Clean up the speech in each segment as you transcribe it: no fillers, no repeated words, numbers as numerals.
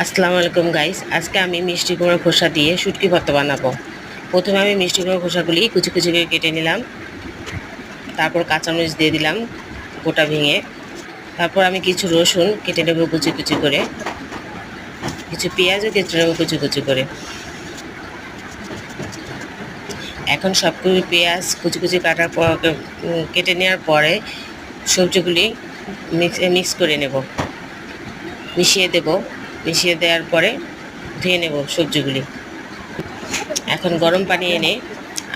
আসসালামু আলাইকুম গাইস, আজকে আমি মিষ্টি কুমড়োর খোসা দিয়ে শুটকি ভর্তা বানাবো। প্রথমে আমি মিষ্টি কুমড়োর খোসাগুলি কুচি কুচি করে কেটে নিলাম। তারপর কাঁচামরিচ দিয়ে দিলাম গোটা ভেঙে। তারপর আমি কিছু রসুন কেটে নেব কুচি কুচি করে, কিছু পেঁয়াজও কেটে নেব কুচি কুচি করে। এখন সবগুলি পেঁয়াজ কুচি কুচি কাটার পর কেটে নেওয়ার পরে সবজিগুলি মিক্স করে নেব, মিশিয়ে দেওয়ার পরে ধুয়ে নেব সবজিগুলি। এখন গরম পানি এনে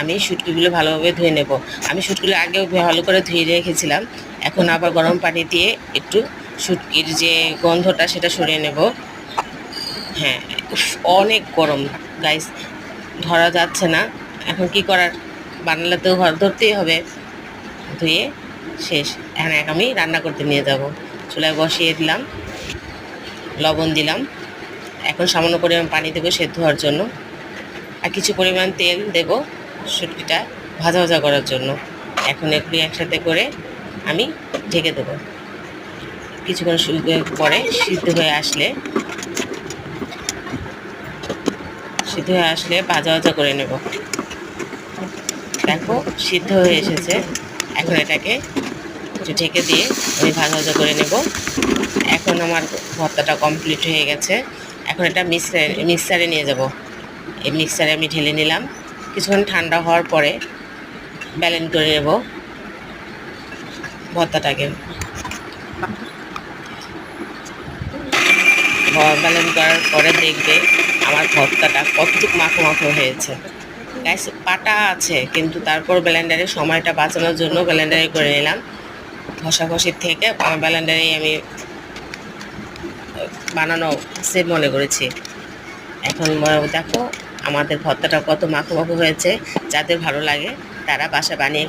আমি শুটকিগুলো ভালোভাবে ধুয়ে নেব। আমি শুটকিগুলো আগেও ভালো করে ধুয়ে রেখেছিলাম। এখন আবার গরম পানি দিয়ে একটু শুটকির যে গন্ধটা সেটা সরিয়ে নেব। হ্যাঁ, অনেক গরম গাইস, ধরা যাচ্ছে না। এখন কি করার, বানালে তো ধরতেই হবে। ধুয়ে শেষ। এখন আমি রান্না করতে নিয়ে যাব। চুলায় বসিয়ে দিলাম, লবণ দিলাম। এখন সামান্য পরিমাণ পানি দেবো সেদ্ধ হওয়ার জন্য, আর কিছু পরিমাণ তেল দেব শুটকিটা ভাজা ভাজা করার জন্য। এখন এগুলি একসাথে করে আমি ঢেকে দেবো। কিছুক্ষণ পরে সিদ্ধ হয়ে আসলে ভাজা ভাজা করে নেব। দেখো সিদ্ধ হয়ে এসেছে। এখন এটাকে একটু ঢেকে দিয়ে আমি ভাজা ভাজা করে নেব। এখন আমার ভর্তাটা কমপ্লিট হয়ে গেছে। এখন এটা মিক্সারে নিয়ে যাব। এই মিক্সারে আমি ঢেলে নিলাম। কিছুক্ষণ ঠান্ডা হওয়ার পরে ব্যালেন্ড করে নেব ভর্তাটাকে। ব্যালেন্ড করার পরে দেখবে আমার ভর্তাটা কতটুকু মাখো মাখো হয়েছে। গ্যাস পাটা আছে, কিন্তু তারপর ব্লেন্ডারে সময়টা বাঁচানোর জন্য ব্লেন্ডারে করে নিলাম। ঘষাঘষির থেকে আমার ব্লেন্ডারেই আমি বানানো সেভ মনে করেছি। এখন দেখো আমাদের ভর্তাটা কত মাখো মাখো হয়েছে। যাদের ভালো লাগে তারা বাসায় বানিয়ে